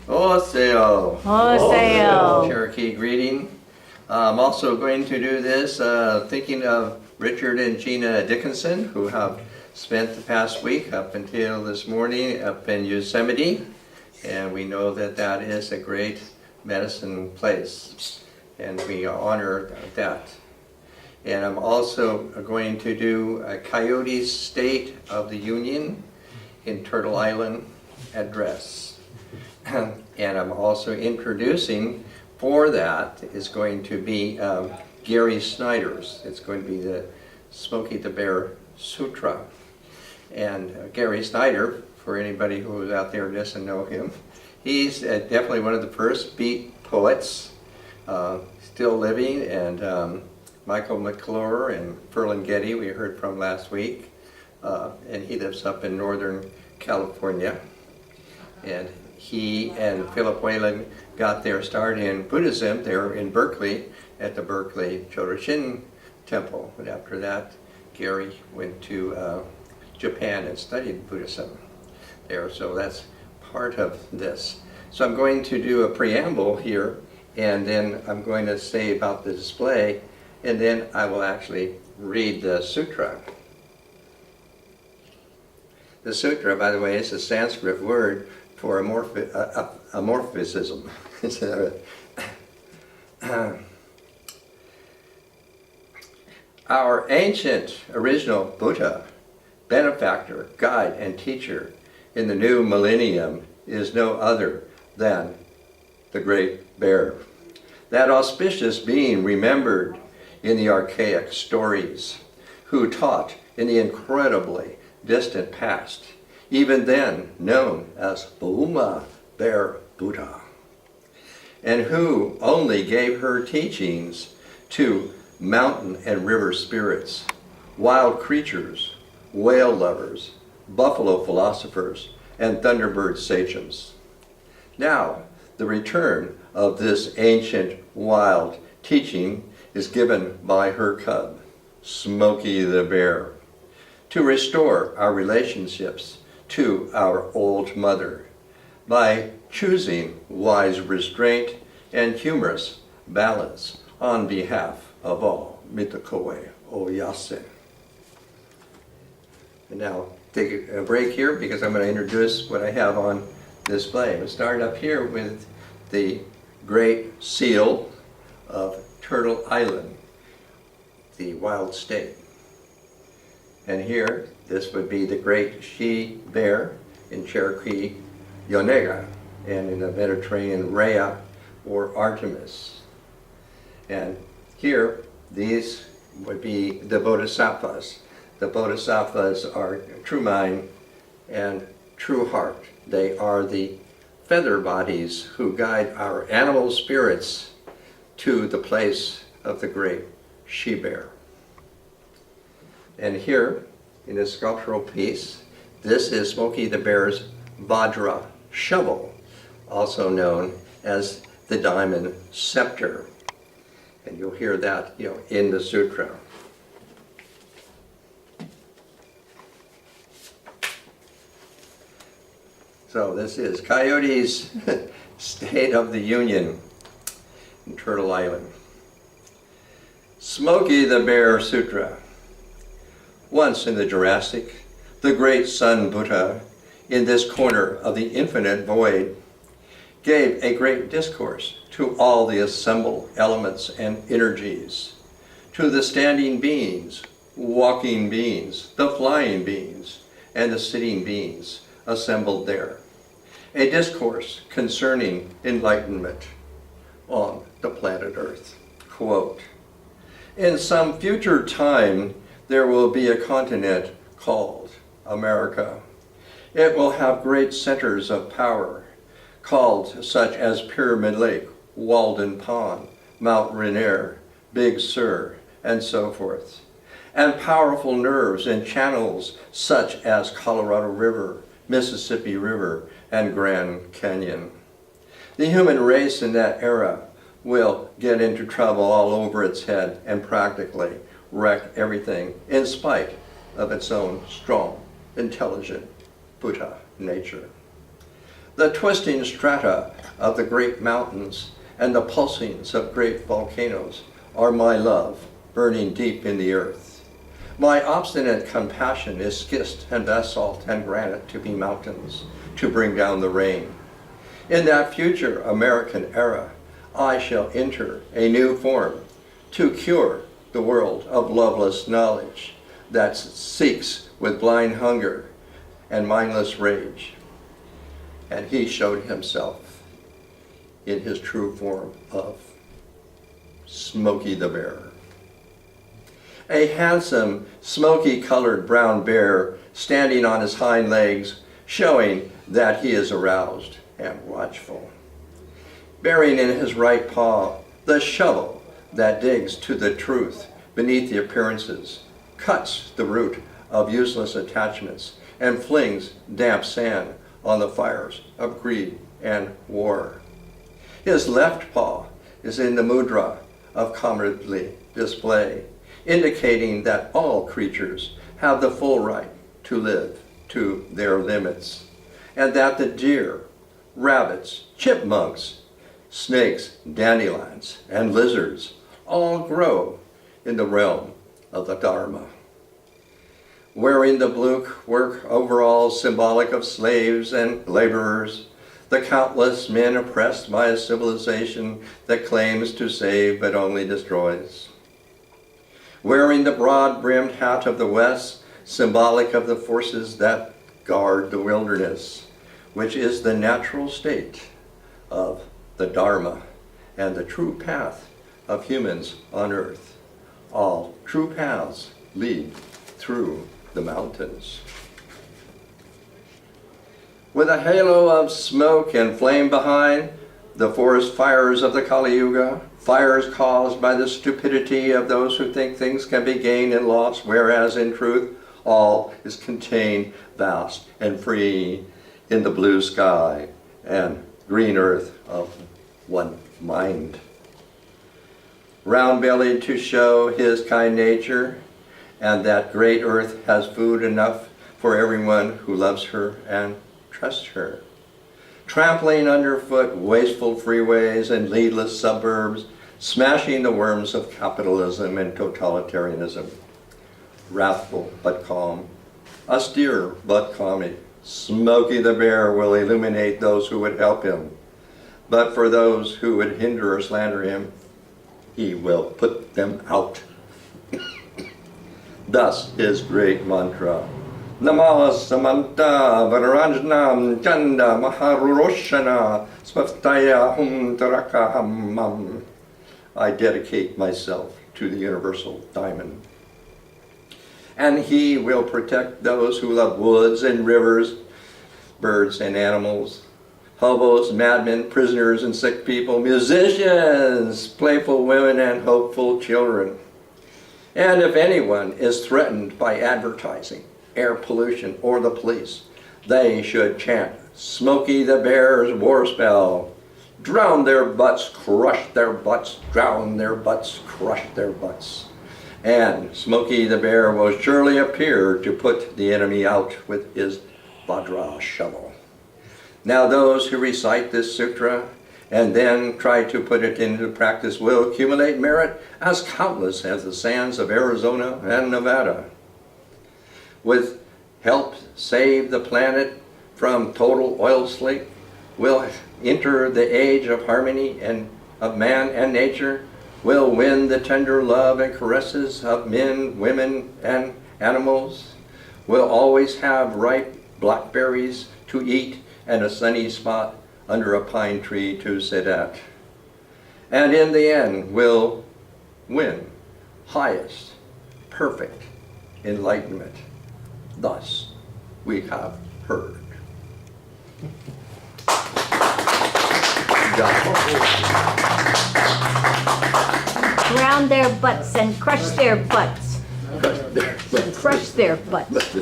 Oseo. Oseo. Cherokee greeting. I'm also going to do this thinking of Richard and Gina Dickinson, who have spent the past week up until this morning up in Yosemite. And we know that that is a great medicine place. And we honor that. And I'm also going to do a Coyote's State of the Union in Turtle Island address. And I'm also introducing, for that, is going to be Gary Snyder's. It's going to be the Smokey the Bear Sutra. And Gary Snyder, for anybody who's out there doesn't know him, he's definitely one of the first beat poets, still living, and Michael McClure and Ferlinghetti we heard from last week, and he lives up in Northern California. And he and Philip Whalen got their start in Buddhism there in Berkeley at the Berkeley Chodo Temple. But after that, Gary went to Japan and studied Buddhism there. So that's part of this. So I'm going to do a preamble here, and then I'm going to say about the display, and then I will actually read the sutra. The sutra, by the way, is a Sanskrit word for amorphism. Our ancient original Buddha, benefactor, guide, and teacher in the new millennium is no other than the Great Bear. That auspicious being remembered in the archaic stories, who taught in the incredibly distant past, even then known as Bhuma Bear Buddha, and who only gave her teachings to mountain and river spirits, wild creatures, whale lovers, buffalo philosophers, and thunderbird sachems. Now, the return of this ancient wild teaching is given by her cub, Smokey the Bear, to restore our relationships to our old mother by choosing wise restraint and humorous balance on behalf of all. Mitakoe Oyase. And now take a break here because I'm going to introduce what I have on display. We'll start up here with the great seal of Turtle Island, the wild state. And here, this would be the great she-bear in Cherokee, Yonega, and in the Mediterranean, Rhea or Artemis. And here, these would be the bodhisattvas. The bodhisattvas are true mind and true heart. They are the feather bodies who guide our animal spirits to the place of the great she-bear. And here, in this sculptural piece, this is Smokey the Bear's Vajra shovel, also known as the diamond scepter. And you'll hear that, in the sutra. So this is Coyote's State of the Union in Turtle Island. Smokey the Bear Sutra. Once in the Jurassic, the great Sun Buddha, in this corner of the infinite void, gave a great discourse to all the assembled elements and energies, to the standing beings, walking beings, the flying beings, and the sitting beings assembled there. A discourse concerning enlightenment on the planet Earth. Quote, in some future time, there will be a continent called America. It will have great centers of power, called such as Pyramid Lake, Walden Pond, Mount Rainier, Big Sur, and so forth, and powerful nerves and channels such as Colorado River, Mississippi River, and Grand Canyon. The human race in that era will get into trouble all over its head and practically wreck everything in spite of its own strong, intelligent Buddha nature. The twisting strata of the great mountains and the pulsings of great volcanoes are my love, burning deep in the earth. My obstinate compassion is schist and basalt and granite to be mountains, to bring down the rain. In that future American era, I shall enter a new form to cure the world of loveless knowledge that seeks with blind hunger and mindless rage. And he showed himself in his true form of Smokey the Bear. A handsome, smoky-colored brown bear standing on his hind legs, showing that he is aroused and watchful. Bearing in his right paw the shovel that digs to the truth beneath the appearances, cuts the root of useless attachments, and flings damp sand on the fires of greed and war. His left paw is in the mudra of comradely display, indicating that all creatures have the full right to live to their limits, and that the deer, rabbits, chipmunks, snakes, dandelions, and lizards all grow in the realm of the Dharma. Wearing the blue work overalls symbolic of slaves and laborers, the countless men oppressed by a civilization that claims to save but only destroys. Wearing the broad-brimmed hat of the West, symbolic of the forces that guard the wilderness, which is the natural state of the Dharma and the true path of humans on earth. All true paths lead through the mountains. With a halo of smoke and flame behind, the forest fires of the Kali Yuga, fires caused by the stupidity of those who think things can be gained and lost, whereas in truth all is contained, vast and free in the blue sky and green earth of one mind. Round-bellied to show his kind nature, and that great earth has food enough for everyone who loves her and trusts her. Trampling underfoot wasteful freeways and leadless suburbs, smashing the worms of capitalism and totalitarianism. Wrathful but calm, austere but comic, Smokey the Bear will illuminate those who would help him. But for those who would hinder or slander him, he will put them out. Thus his great mantra, Namah Samanta Varanjanam Chanda Maharuroshana Svaftaya Hum Tarakahamam. I dedicate myself to the universal diamond. And he will protect those who love woods and rivers, birds and animals, hobos, madmen, prisoners and sick people, musicians, playful women and hopeful children. And if anyone is threatened by advertising, air pollution, or the police, they should chant Smokey the Bear's war spell. Drown their butts, crush their butts, drown their butts, crush their butts. And Smokey the Bear will surely appear to put the enemy out with his Vajra shovel. Now those who recite this sutra and then try to put it into practice will accumulate merit as countless as the sands of Arizona and Nevada. With help save the planet from total oil slick, will enter the age of harmony and of man and nature, will win the tender love and caresses of men, women, and animals, will always have ripe blackberries to eat and a sunny spot under a pine tree to sit at. And in the end will win highest, perfect enlightenment. Thus we have heard. Drown their butts and crush their butts. Crush their butts. Crush their butts.